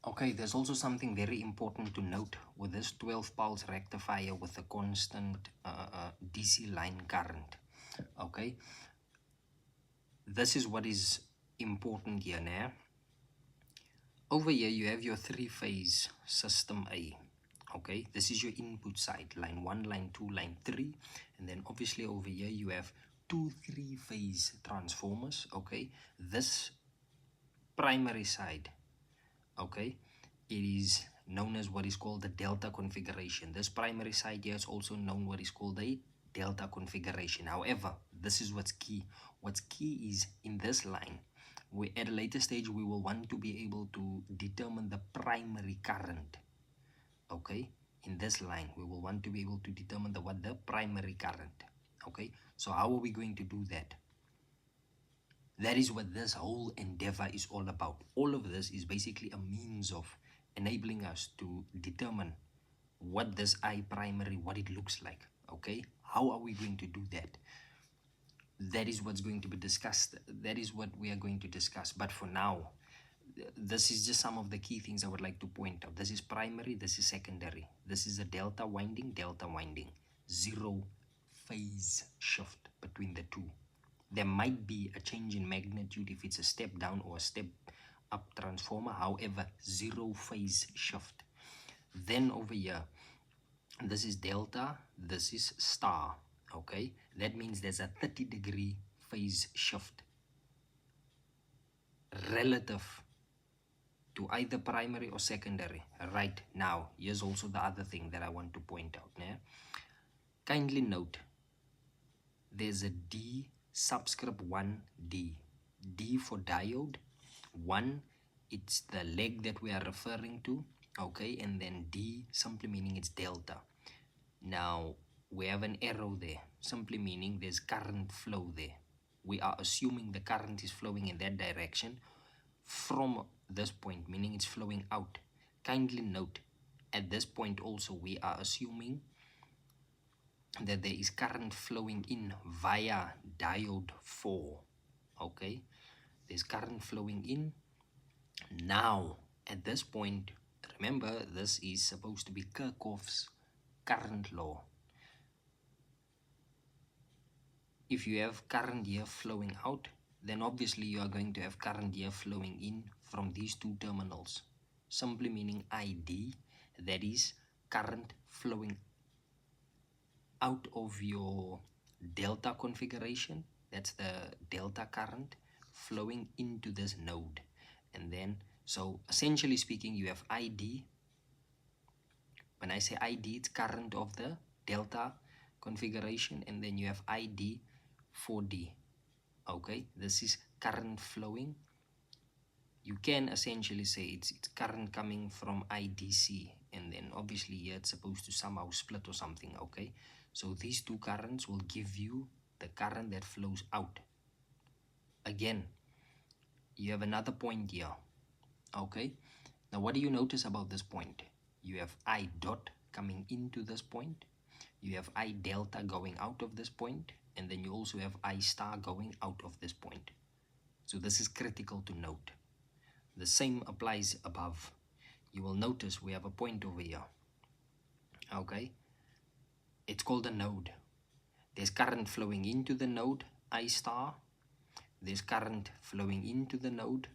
Okay, there's also something very important to note with this 12 pulse rectifier with a constant DC line current. Okay, this is what is important here now. Over here you have your three-phase system A. Okay, this is your input side, line 1, line 2, line 3, and then obviously over here you have two three-phase transformers. Okay, this primary side, okay, it is known as what is called the delta configuration. This primary side here is also known what is called a delta configuration. However, this is what's key. What's key is in this line, at a later stage we will want to be able to determine the primary current. Okay, in this line we will want to be able to determine the primary current. Okay, so how are we going to do that? That is what this whole endeavor is all about. All of this is basically a means of enabling us to determine what this I primary, what it looks like. Okay, how are we going to do that? That is what's going to be discussed. That is what we are going to discuss. But for now, this is just some of the key things I would like to point out. This is primary, this is secondary. This is a delta winding, zero phase shift between the two. There might be a change in magnitude if it's a step down or a step up transformer. However, zero phase shift. Then over here, this is delta, this is star. Okay, that means there's a 30-degree phase shift relative to either primary or secondary. Right, now here's also the other thing that I want to point out. Kindly note, there's a D subscript 1D. D for diode, 1, it's the leg that we are referring to. Okay, and then D simply meaning it's delta. Now we have an arrow there, simply meaning there's current flow there. We are assuming the current is flowing in that direction from this point, meaning it's flowing out. Kindly note, at this point also we are assuming that there is current flowing in via diode 4. Okay, there's current flowing in. Now at this point, remember, this is supposed to be Kirchhoff's current law. If you have current here flowing out, then obviously you are going to have current here flowing in from these two terminals, simply meaning ID, that is current flowing out of your delta configuration. That's the delta current flowing into this node. And then, so essentially speaking, you have ID. When I say ID, it's current of the delta configuration, and then you have ID 4D. Okay, this is current flowing. You can essentially say it's current coming from IDC, and then obviously here it's supposed to somehow split or something. Okay, so these two currents will give you the current that flows out. Again, you have another point here. Okay, now what do you notice about this point? You have I dot coming into this point, you have I delta going out of this point, and then you also have I star going out of this point. So this is critical to note. The same applies above. You will notice we have a point over here. Okay, it's called a node. There's current flowing into the node I star. There's current flowing into the node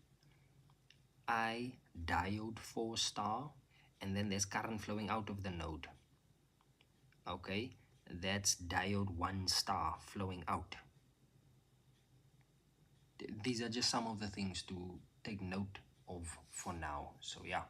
I diode 4 star, and then there's current flowing out of the node. Okay, that's diode 1 star flowing out. These are just some of the things to take note of for now. So yeah.